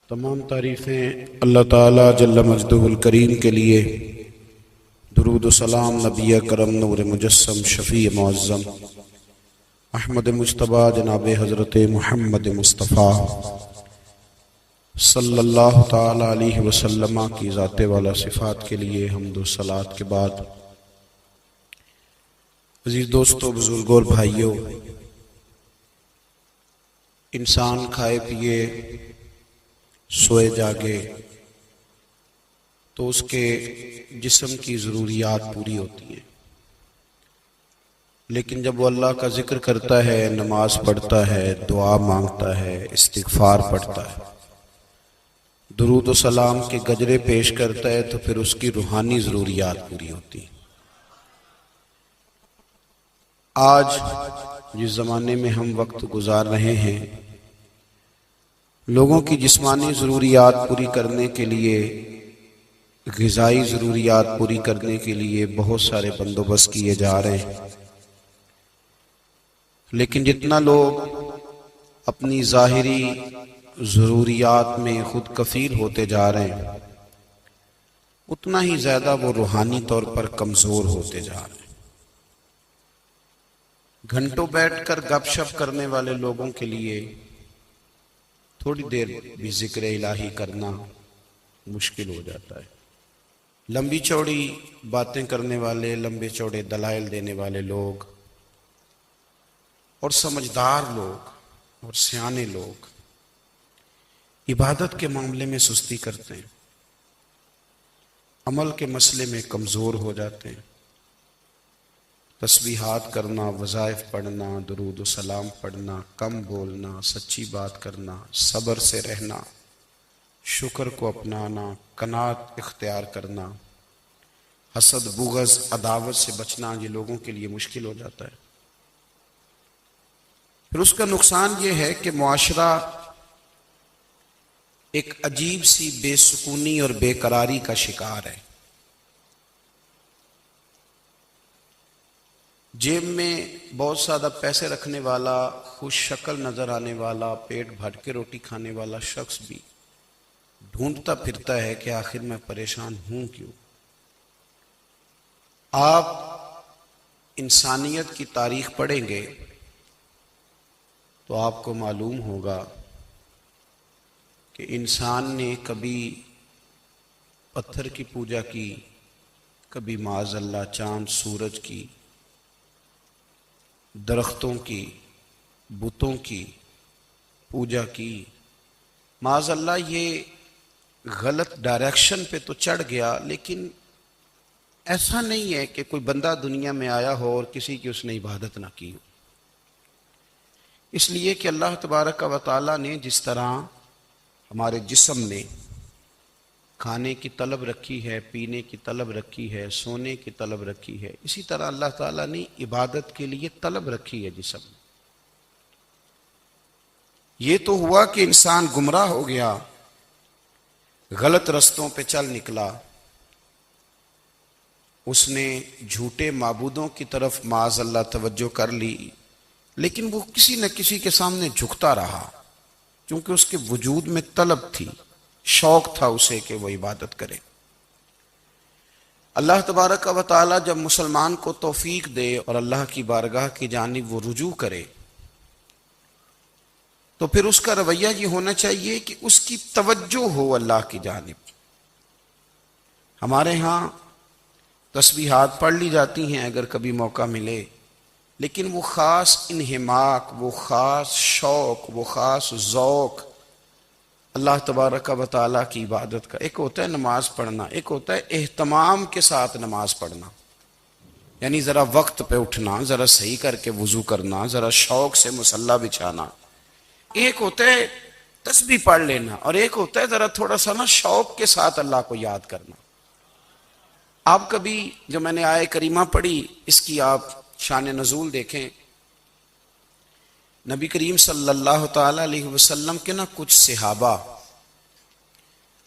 تمام تعریفیں اللہ تعالیٰ جل مجدہ الکریم کے لیے، درود و سلام نبی کرم نور مجسم شفیع معظم احمد مجتبیٰ جناب حضرت محمد مصطفیٰ صلی اللہ تعالیٰ علیہ وسلم کی ذات والا صفات کے لیے حمد و صلوات کے بعد، عزیز دوستو، بزرگوں اور بھائیوں، انسان کھائے پیے سوئے جاگے تو اس کے جسم کی ضروریات پوری ہوتی ہیں، لیکن جب وہ اللہ کا ذکر کرتا ہے، نماز پڑھتا ہے، دعا مانگتا ہے، استغفار پڑھتا ہے، درود و سلام کے گجرے پیش کرتا ہے، تو پھر اس کی روحانی ضروریات پوری ہوتی ہیں۔ آج جس زمانے میں ہم وقت گزار رہے ہیں، لوگوں کی جسمانی ضروریات پوری کرنے کے لیے، غذائی ضروریات پوری کرنے کے لیے بہت سارے بندوبست کیے جا رہے ہیں، لیکن جتنا لوگ اپنی ظاہری ضروریات میں خود کفیل ہوتے جا رہے ہیں، اتنا ہی زیادہ وہ روحانی طور پر کمزور ہوتے جا رہے ہیں۔ گھنٹوں بیٹھ کر گپ شپ کرنے والے لوگوں کے لیے تھوڑی دیر بھی ذکر الہی کرنا مشکل ہو جاتا ہے۔ لمبی چوڑی باتیں کرنے والے، لمبے چوڑے دلائل دینے والے لوگ اور سمجھدار لوگ اور سیانے لوگ عبادت کے معاملے میں سستی کرتے ہیں، عمل کے مسئلے میں کمزور ہو جاتے ہیں۔ تسبیحات کرنا، وظائف پڑھنا، درود و سلام پڑھنا، کم بولنا، سچی بات کرنا، صبر سے رہنا، شکر کو اپنانا، قناعت اختیار کرنا، حسد، بغض، عداوت سے بچنا، یہ لوگوں کے لیے مشکل ہو جاتا ہے۔ پھر اس کا نقصان یہ ہے کہ معاشرہ ایک عجیب سی بے سکونی اور بے قراری کا شکار ہے۔ جیب میں بہت زیادہ پیسے رکھنے والا، خوش شکل نظر آنے والا، پیٹ بھر کے روٹی کھانے والا شخص بھی ڈھونڈتا پھرتا ہے کہ آخر میں پریشان ہوں کیوں۔ آپ انسانیت کی تاریخ پڑھیں گے تو آپ کو معلوم ہوگا کہ انسان نے کبھی پتھر کی پوجا کی، کبھی معاذ اللہ چاند سورج کی، درختوں کی، بتوں کی پوجا کی۔ معاذ اللہ یہ غلط ڈائریکشن پہ تو چڑھ گیا، لیکن ایسا نہیں ہے کہ کوئی بندہ دنیا میں آیا ہو اور کسی کی اس نے عبادت نہ کی ہو۔ اس لیے کہ اللہ تبارک و تعالیٰ نے جس طرح ہمارے جسم میں کھانے کی طلب رکھی ہے، پینے کی طلب رکھی ہے، سونے کی طلب رکھی ہے، اسی طرح اللہ تعالیٰ نے عبادت کے لیے طلب رکھی ہے جسم میں۔ یہ تو ہوا کہ انسان گمراہ ہو گیا، غلط رستوں پہ چل نکلا، اس نے جھوٹے معبودوں کی طرف معاذ اللہ توجہ کر لی، لیکن وہ کسی نہ کسی کے سامنے جھکتا رہا، کیونکہ اس کے وجود میں طلب تھی، شوق تھا اسے کہ وہ عبادت کرے۔ اللہ تبارک و تعالی جب مسلمان کو توفیق دے اور اللہ کی بارگاہ کی جانب وہ رجوع کرے، تو پھر اس کا رویہ یہ ہونا چاہیے کہ اس کی توجہ ہو اللہ کی جانب۔ ہمارے ہاں تسبیحات پڑھ لی جاتی ہیں اگر کبھی موقع ملے، لیکن وہ خاص انہماک، وہ خاص شوق، وہ خاص ذوق اللہ تبارک و تعالیٰ کی عبادت کا، ایک ہوتا ہے نماز پڑھنا، ایک ہوتا ہے اہتمام کے ساتھ نماز پڑھنا، یعنی ذرا وقت پہ اٹھنا، ذرا صحیح کر کے وضو کرنا، ذرا شوق سے مصلی بچھانا۔ ایک ہوتا ہے تسبیح پڑھ لینا، اور ایک ہوتا ہے ذرا تھوڑا سا شوق کے ساتھ اللہ کو یاد کرنا۔ آپ کبھی جو میں نے آیہ کریمہ پڑھی، اس کی آپ شان نزول دیکھیں۔ نبی کریم صلی اللہ تعالی علیہ وسلم کے کچھ صحابہ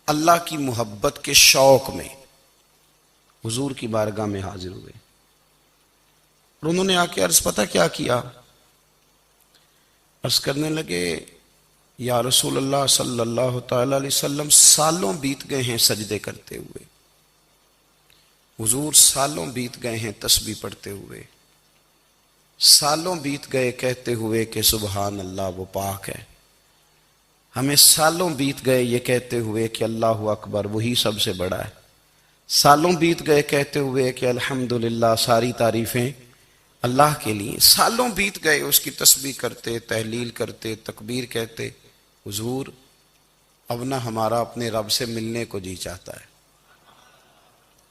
اللہ کی محبت کے شوق میں حضور کی بارگاہ میں حاضر ہوئے، اور انہوں نے آ کے عرض پتہ کیا کیا؟ عرض کرنے لگے، یا رسول اللہ صلی اللہ تعالی علیہ وسلم سالوں بیت گئے ہیں سجدے کرتے ہوئے، حضور سالوں بیت گئے ہیں تسبیح پڑھتے ہوئے، سالوں بیت گئے کہتے ہوئے کہ سبحان اللہ وہ پاک ہے، ہمیں سالوں بیت گئے یہ کہتے ہوئے کہ اللہ اکبر وہی سب سے بڑا ہے، سالوں بیت گئے کہتے ہوئے کہ الحمدللہ ساری تعریفیں اللہ کے لیے، سالوں بیت گئے اس کی تسبیح کرتے، تحلیل کرتے، تکبیر کہتے۔ حضور اب نہ ہمارا اپنے رب سے ملنے کو جی چاہتا ہے،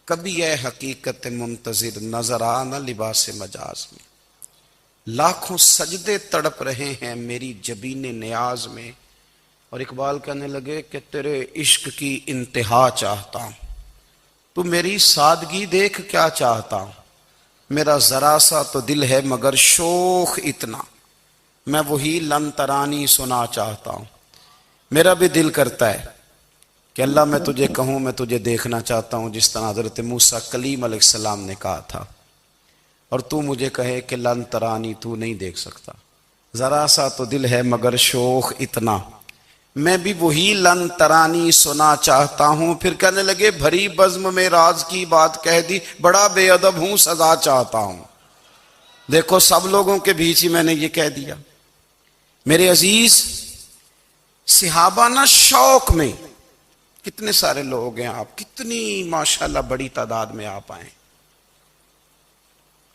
کبھی اے حقیقت منتظر نظر آ نہ لباس مجاز میں، لاکھوں سجدے تڑپ رہے ہیں میری جبین نیاز میں۔ اور اقبال کہنے لگے کہ تیرے عشق کی انتہا چاہتا ہوں، تو میری سادگی دیکھ کیا چاہتا ہوں، میرا ذرا سا تو دل ہے مگر شوق اتنا، میں وہی لن ترانی سنا چاہتا ہوں۔ میرا بھی دل کرتا ہے کہ اللہ میں تجھے کہوں میں تجھے دیکھنا چاہتا ہوں، جس طرح حضرت موسیٰ کلیم علیہ السلام نے کہا تھا، اور تو مجھے کہے کہ لن ترانی تو نہیں دیکھ سکتا، ذرا سا تو دل ہے مگر شوق اتنا، میں بھی وہی لن ترانی سنا چاہتا ہوں۔ پھر کہنے لگے بھری بزم میں راز کی بات کہہ دی، بڑا بے ادب ہوں سزا چاہتا ہوں۔ دیکھو سب لوگوں کے بیچ ہی میں نے یہ کہہ دیا۔ میرے عزیز صحابہ نہ شوق میں، کتنے سارے لوگ ہیں آپ، کتنی ماشاءاللہ بڑی تعداد میں آپ آئیں،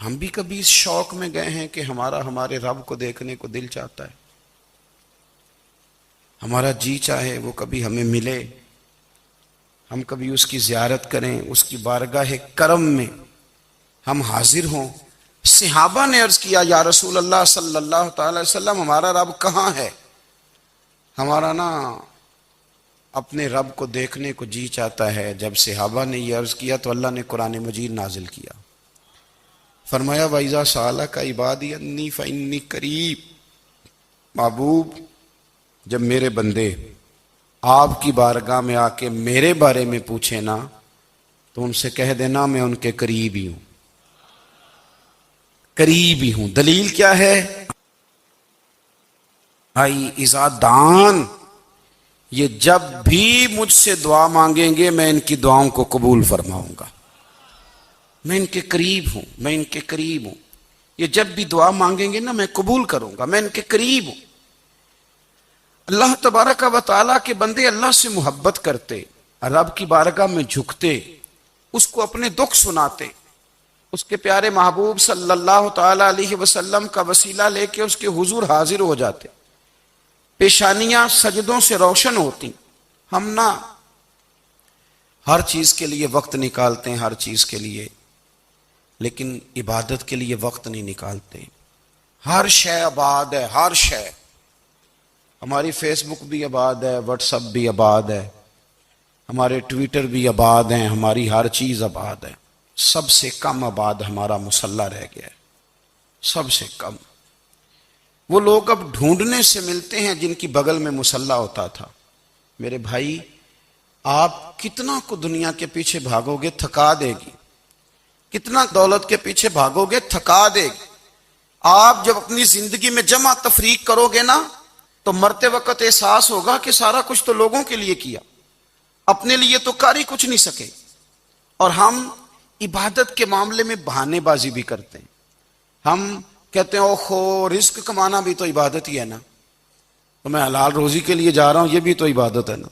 ہم بھی کبھی اس شوق میں گئے ہیں کہ ہمارے رب کو دیکھنے کو دل چاہتا ہے، ہمارا جی چاہے وہ کبھی ہمیں ملے، ہم کبھی اس کی زیارت کریں، اس کی بارگاہ کرم میں ہم حاضر ہوں۔ صحابہ نے عرض کیا یا رسول اللہ صلی اللہ تعالی علیہ وسلم ہمارا رب کہاں ہے؟ ہمارا نا اپنے رب کو دیکھنے کو جی چاہتا ہے۔ جب صحابہ نے یہ عرض کیا تو اللہ نے قرآن مجید نازل کیا، فرمایا وَإِذَا سَأَلَكَ عِبَادِي عَنِّي فَإِنِّي قَرِيبٌ، محبوب جب میرے بندے آپ کی بارگاہ میں آ کے میرے بارے میں پوچھیں نا تو ان سے کہہ دینا میں ان کے قریب ہی ہوں، قریب ہی ہوں۔ دلیل کیا ہے؟ آئی اذا دان، یہ جب بھی مجھ سے دعا مانگیں گے میں ان کی دعاؤں کو قبول فرماؤں گا، میں ان کے قریب ہوں، میں ان کے قریب ہوں۔ یہ جب بھی دعا مانگیں گے نا میں قبول کروں گا، میں ان کے قریب ہوں۔ اللہ تبارک و تعالیٰ کے بندے اللہ سے محبت کرتے، رب کی بارگاہ میں جھکتے، اس کو اپنے دکھ سناتے، اس کے پیارے محبوب صلی اللہ تعالیٰ علیہ وسلم کا وسیلہ لے کے اس کے حضور حاضر ہو جاتے، پیشانیاں سجدوں سے روشن ہوتی۔ ہم نہ ہر چیز کے لیے وقت نکالتے ہیں، ہر چیز کے لیے، لیکن عبادت کے لیے وقت نہیں نکالتے۔ ہر شے آباد ہے، ہر شے، ہماری فیس بک بھی آباد ہے، واٹس ایپ بھی آباد ہے، ہمارے ٹویٹر بھی آباد ہیں، ہماری ہر چیز آباد ہے۔ سب سے کم آباد ہمارا مصلی رہ گیا ہے، سب سے کم۔ وہ لوگ اب ڈھونڈنے سے ملتے ہیں جن کی بغل میں مصلی ہوتا تھا۔ میرے بھائی آپ کتنا کو دنیا کے پیچھے بھاگو گے تھکا دے گی، کتنا دولت کے پیچھے بھاگو گے تھکا دے گی۔ آپ جب اپنی زندگی میں جمع تفریق کرو گے نا تو مرتے وقت احساس ہوگا کہ سارا کچھ تو لوگوں کے لیے کیا، اپنے لیے تو کر ہی کچھ نہیں سکے۔ اور ہم عبادت کے معاملے میں بہانے بازی بھی کرتے ہیں، ہم کہتے ہیں اوہو رزق کمانا بھی تو عبادت ہی ہے نا، تو میں حلال روزی کے لیے جا رہا ہوں، یہ بھی تو عبادت ہے نا۔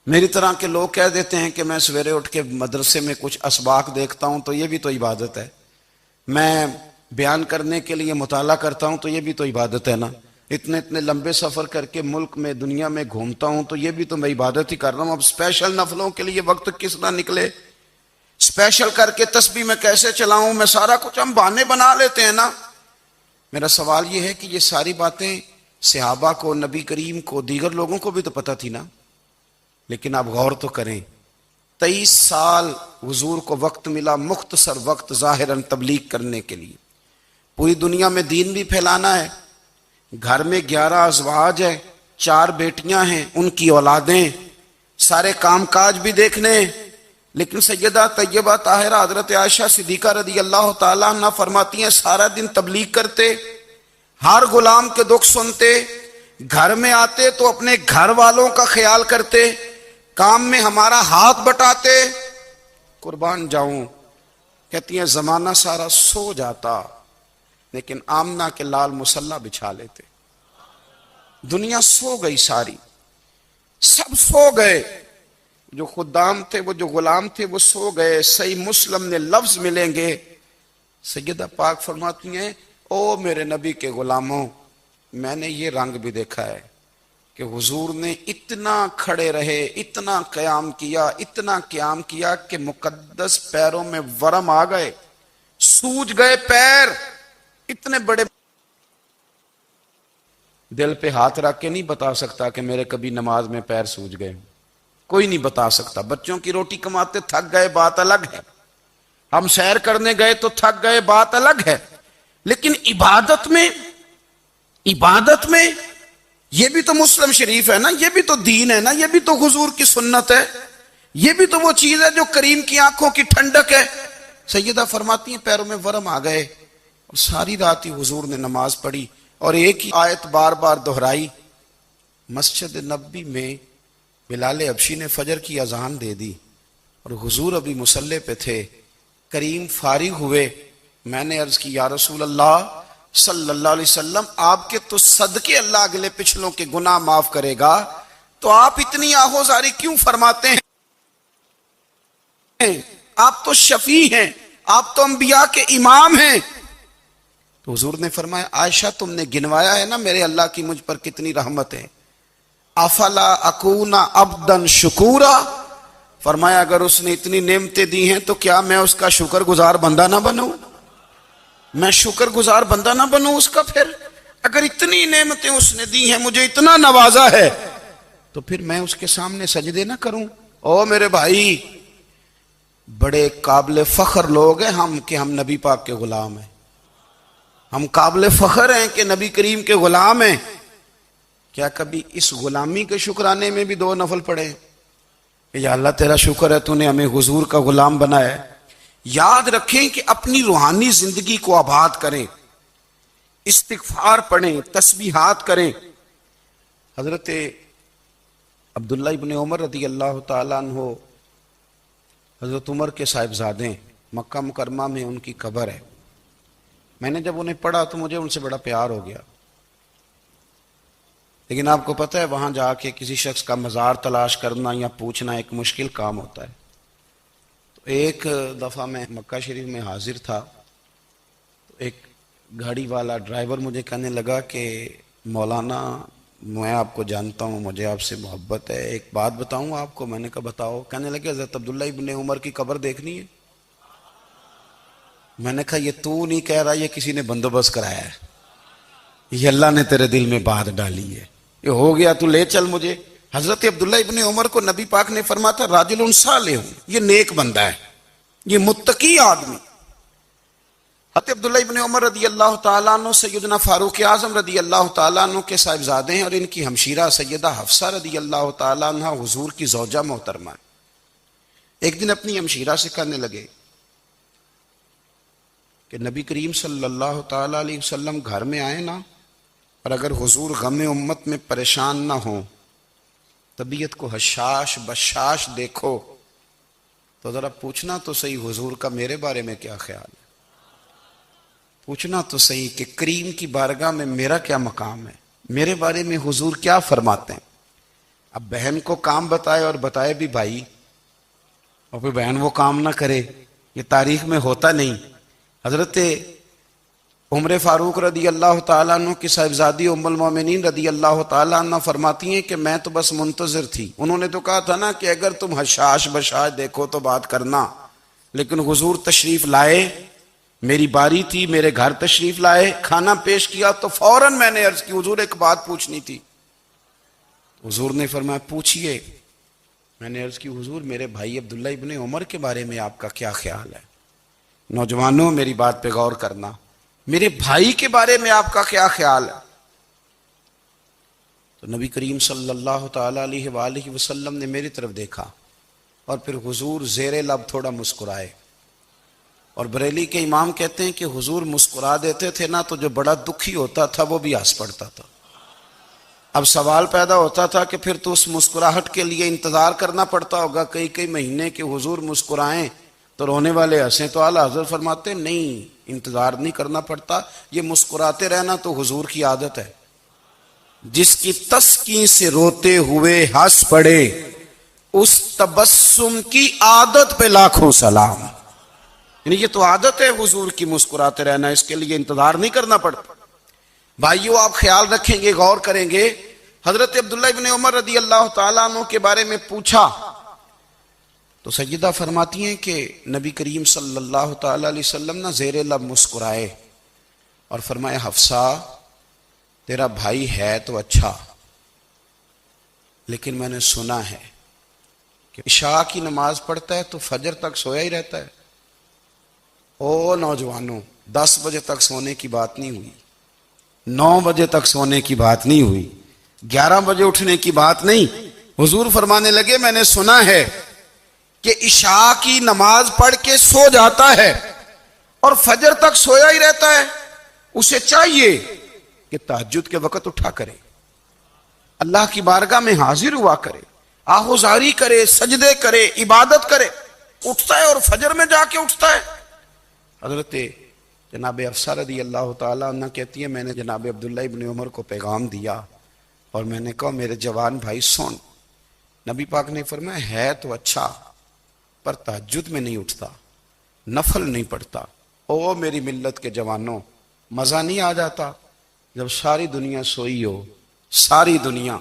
میری طرح کے لوگ کہہ دیتے ہیں کہ میں سویرے اٹھ کے مدرسے میں کچھ اسباق دیکھتا ہوں تو یہ بھی تو عبادت ہے، میں بیان کرنے کے لیے مطالعہ کرتا ہوں تو یہ بھی تو عبادت ہے نا، اتنے لمبے سفر کر کے ملک میں دنیا میں گھومتا ہوں تو یہ بھی تو میں عبادت ہی کر رہا ہوں۔ اب اسپیشل نفلوں کے لیے وقت کس طرح نکلے، اسپیشل کر کے تسبیح میں کیسے چلاؤں، میں سارا کچھ ہم بہانے بنا لیتے ہیں نا۔ میرا سوال یہ ہے کہ یہ ساری باتیں صحابہ کو، نبی کریم کو، دیگر لوگوں کو بھی تو پتہ تھی نا، لیکن آپ غور تو کریں 23 سال حضور کو وقت ملا، مختصر وقت ظاہراً تبلیغ کرنے کے لیے، پوری دنیا میں دین بھی پھیلانا ہے۔ گھر میں 11 ازواج ہیں، 4 بیٹیاں ہیں، ان کی اولادیں، سارے کام کاج بھی دیکھنے، لیکن سیدہ طیبہ طاہرہ حضرت عائشہ صدیقہ رضی اللہ تعالیٰ عنہ فرماتی ہیں سارا دن تبلیغ کرتے، ہر غلام کے دکھ سنتے، گھر میں آتے تو اپنے گھر والوں کا خیال کرتے، کام میں ہمارا ہاتھ بٹاتے۔ قربان جاؤں، کہتی ہیں زمانہ سارا سو جاتا لیکن آمنہ کے لال مصلی بچھا لیتے۔ دنیا سو گئی، ساری سب سو گئے، جو خدام تھے، وہ جو غلام تھے، وہ سو گئے۔ صحیح مسلم نے لفظ ملیں گے، سیدہ پاک فرماتی ہیں او میرے نبی کے غلاموں، میں نے یہ رنگ بھی دیکھا ہے کہ حضور نے اتنا کھڑے رہے، اتنا قیام کیا، اتنا قیام کیا کہ مقدس پیروں میں ورم آ گئے، سوج گئے پیر، اتنے بڑے۔ دل پہ ہاتھ رکھ کے نہیں بتا سکتا کہ میرے کبھی نماز میں پیر سوج گئے، کوئی نہیں بتا سکتا۔ بچوں کی روٹی کماتے تھک گئے بات الگ ہے، ہم سیر کرنے گئے تو تھک گئے بات الگ ہے، لیکن عبادت میں یہ بھی تو مسلم شریف ہے نا، یہ بھی تو دین ہے نا، یہ بھی تو حضور کی سنت ہے، یہ بھی تو وہ چیز ہے جو کریم کی آنکھوں کی ٹھنڈک ہے۔ سیدہ فرماتی ہیں پیروں میں ورم آ گئے، اور ساری رات ہی حضور نے نماز پڑھی اور ایک ہی آیت بار بار دہرائی۔ مسجد نبوی میں بلال حبشی نے فجر کی اذان دے دی اور حضور ابھی مصلی پہ تھے، کریم فارغ ہوئے۔ میں نے عرض کی یا رسول اللہ صلی اللہ علیہ وسلم، آپ کے تو صدقے اللہ اگلے پچھلوں کے گناہ معاف کرے گا، تو آپ اتنی آہوزاری کیوں فرماتے ہیں؟ آپ تو شفیع ہیں، آپ تو انبیاء کے امام ہیں۔ تو حضور نے فرمایا عائشہ تم نے گنوایا ہے نا میرے اللہ کی مجھ پر کتنی رحمت ہے، افلا اکون عبدا شکورا، فرمایا اگر اس نے اتنی نعمتیں دی ہیں تو کیا میں اس کا شکر گزار بندہ نہ بنوں؟ میں شکر گزار بندہ نہ بنوں اس کا؟ پھر اگر اتنی نعمتیں اس نے دی ہیں، مجھے اتنا نوازا ہے، تو پھر میں اس کے سامنے سجدے نہ کروں؟ او میرے بھائی، بڑے قابل فخر لوگ ہیں ہم کہ ہم نبی پاک کے غلام ہیں، ہم قابل فخر ہیں کہ نبی کریم کے غلام ہیں۔ کیا کبھی اس غلامی کے شکرانے میں بھی 2 نفل پڑھے کہ یا اللہ تیرا شکر ہے تو نے ہمیں حضور کا غلام بنایا ہے؟ یاد رکھیں کہ اپنی روحانی زندگی کو آباد کریں، استغفار پڑھیں، تسبیحات کریں۔ حضرت عبداللہ ابن عمر رضی اللہ تعالیٰ عنہ حضرت عمر کے صاحبزادے، مکہ مکرمہ میں ان کی قبر ہے۔ میں نے جب انہیں پڑھا تو مجھے ان سے بڑا پیار ہو گیا، لیکن آپ کو پتہ ہے وہاں جا کے کسی شخص کا مزار تلاش کرنا یا پوچھنا ایک مشکل کام ہوتا ہے۔ تو ایک دفعہ میں مکہ شریف میں حاضر تھا، تو ایک گاڑی والا ڈرائیور مجھے کہنے لگا کہ مولانا میں آپ کو جانتا ہوں، مجھے آپ سے محبت ہے، ایک بات بتاؤں آپ کو؟ میں نے کہا بتاؤ۔ کہنے لگے حضرت عبداللہ ابن عمر کی قبر دیکھنی ہے۔ میں نے کہا یہ تو نہیں کہہ رہا، یہ کسی نے بندوبست کرایا ہے، یہ اللہ نے تیرے دل میں بات ڈالی ہے، یہ ہو گیا تو لے چل مجھے۔ حضرت عبداللہ ابن عمر کو نبی پاک نے فرمایا تھا راجل صالح، یہ نیک بندہ ہے، یہ متقی آدمی۔ حضرت عبداللہ ابن عمر رضی اللہ تعالیٰ عنہ سیدنا فاروق اعظم رضی اللہ تعالیٰ عنہ کے صاحبزادے ہیں، اور ان کی ہمشیرہ سیدہ حفصہ رضی اللہ تعالیٰ عنہ حضور کی زوجہ محترمہ۔ ایک دن اپنی ہمشیرہ سے کہنے لگے کہ نبی کریم صلی اللہ تعالیٰ علیہ وسلم گھر میں آئے نا، اور اگر حضور غم امت میں پریشان نہ ہوں، طبیعت کو حشاش بشاش دیکھو، تو ذرا پوچھنا تو صحیح حضور کا میرے بارے میں کیا خیال ہے، پوچھنا تو صحیح کہ کریم کی بارگاہ میں میرا کیا مقام ہے، میرے بارے میں حضور کیا فرماتے ہیں۔ اب بہن کو کام بتائے، اور بتائے بھی بھائی، اور پھر بہن وہ کام نہ کرے، یہ تاریخ میں ہوتا نہیں۔ حضرت عمر فاروق رضی اللہ تعالیٰ عنہ کی صاحبزادی ام المومنین رضی اللہ تعالیٰ عنہ فرماتی ہیں کہ میں تو بس منتظر تھی، انہوں نے تو کہا تھا نا کہ اگر تم حشاش بشاش دیکھو تو بات کرنا، لیکن حضور تشریف لائے، میری باری تھی، میرے گھر تشریف لائے، کھانا پیش کیا تو فوراً میں نے عرض کی حضور ایک بات پوچھنی تھی۔ حضور نے فرمایا پوچھئے۔ میں نے عرض کی حضور میرے بھائی عبداللہ ابن عمر کے بارے میں آپ کا کیا خیال ہے؟ نوجوانوں میری بات پہ غور کرنا، میرے بھائی کے بارے میں آپ کا کیا خیال ہے؟ تو نبی کریم صلی اللہ تعالیٰ علیہ وآلہ وسلم نے میری طرف دیکھا، اور پھر حضور زیر لب تھوڑا مسکرائے، اور بریلی کے امام کہتے ہیں کہ حضور مسکرا دیتے تھے نا تو جو بڑا دکھی ہوتا تھا وہ بھی ہنس پڑتا تھا۔ اب سوال پیدا ہوتا تھا کہ پھر تو اس مسکراہٹ کے لیے انتظار کرنا پڑتا ہوگا کئی کئی مہینے کہ حضور مسکرائیں تو رونے والے ہنسیں، تو اعلیٰ حضرت فرماتے نہیں، انتظار نہیں کرنا پڑتا، یہ مسکراتے رہنا تو حضور کی عادت ہے۔ جس کی تسکین سے روتے ہوئے ہنس پڑے اس تبسم کی عادت پہ لاکھوں سلام۔ یعنی یہ تو عادت ہے حضور کی مسکراتے رہنا، اس کے لیے انتظار نہیں کرنا پڑتا۔ بھائیو آپ خیال رکھیں گے، غور کریں گے، حضرت عبداللہ ابن عمر رضی اللہ تعالیٰ عنہ کے بارے میں پوچھا تو سیدہ فرماتی ہیں کہ نبی کریم صلی اللہ تعالیٰ علیہ وسلم نہ زیر لب مسکرائے اور فرمایا حفصہ تیرا بھائی ہے تو اچھا، لیکن میں نے سنا ہے کہ عشاء کی نماز پڑھتا ہے تو فجر تک سویا ہی رہتا ہے۔ او نوجوانوں، 10 بجے تک سونے کی بات نہیں ہوئی، 9 بجے تک سونے کی بات نہیں ہوئی، 11 بجے اٹھنے کی بات نہیں۔ حضور فرمانے لگے میں نے سنا ہے کہ عشاء کی نماز پڑھ کے سو جاتا ہے اور فجر تک سویا ہی رہتا ہے، اسے چاہیے کہ تہجد کے وقت اٹھا کرے، اللہ کی بارگاہ میں حاضر ہوا کرے، آہوزاری کرے، سجدے کرے، عبادت کرے۔ اٹھتا ہے اور فجر میں جا کے اٹھتا ہے۔ حضرت جناب حفصہ رضی اللہ تعالیٰ عنہ کہتی ہے میں نے جناب عبداللہ ابن عمر کو پیغام دیا اور میں نے کہا میرے جوان بھائی سن، نبی پاک نے فرمایا ہے تو اچھا پر تہجد میں نہیں اٹھتا، نفل نہیں پڑھتا۔ او میری ملت کے جوانوں، مزہ نہیں آ جاتا جب ساری دنیا سوئی ہو، ساری دنیا،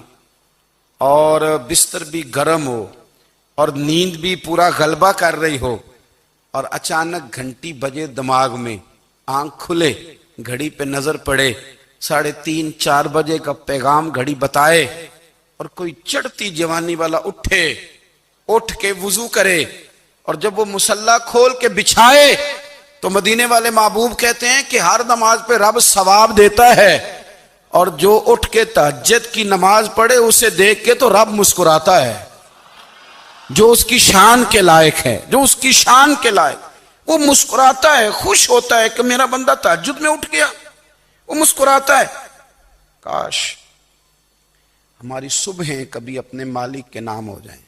اور بستر بھی گرم ہو اور نیند بھی پورا غلبہ کر رہی ہو، اور اچانک گھنٹی بجے دماغ میں، آنکھ کھلے، گھڑی پہ نظر پڑے، 3:30 4 بجے کا پیغام گھڑی بتائے، اور کوئی چڑھتی جوانی والا اٹھ کے وضو کرے، اور جب وہ مصلی کھول کے بچھائے تو مدینے والے محبوب کہتے ہیں کہ ہر نماز پہ رب ثواب دیتا ہے، اور جو اٹھ کے تہجد کی نماز پڑھے اسے دیکھ کے تو رب مسکراتا ہے، جو اس کی شان کے لائق ہے، جو اس کی شان کے لائق، وہ مسکراتا ہے، خوش ہوتا ہے کہ میرا بندہ تہجد میں اٹھ گیا، وہ مسکراتا ہے۔ کاش ہماری صبحیں کبھی اپنے مالک کے نام ہو جائیں،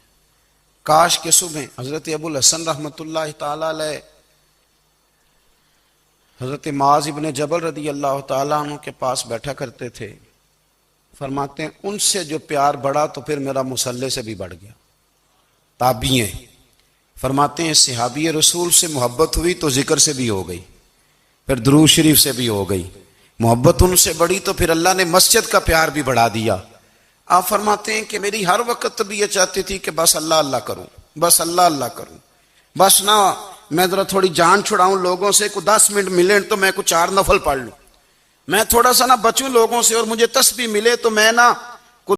کاش کے صبحیں۔ حضرت ابو الحسن رحمۃ اللہ تعالی علیہ حضرت معاذ ابن جبل رضی اللہ تعالیٰ عنہ کے پاس بیٹھا کرتے تھے، فرماتے ہیں ان سے جو پیار بڑھا تو پھر میرا مصلی سے بھی بڑھ گیا۔ تابعی ہیں، فرماتے ہیں صحابی رسول سے محبت ہوئی تو ذکر سے بھی ہو گئی، پھر درود شریف سے بھی ہو گئی، محبت ان سے بڑھی تو پھر اللہ نے مسجد کا پیار بھی بڑھا دیا۔ آپ فرماتے ہیں کہ میری ہر وقت طبیعت چاہتی تھی کہ بس اللہ اللہ کروں، بس اللہ اللہ کروں، بس نہ میں ذرا تھوڑی جان چھڑاؤں لوگوں سے، کو 10 منٹ ملے تو میں کو 4 نفل پڑھ لوں، میں تھوڑا سا نہ بچوں لوگوں سے، اور مجھے تسبیح ملے تو میں نہ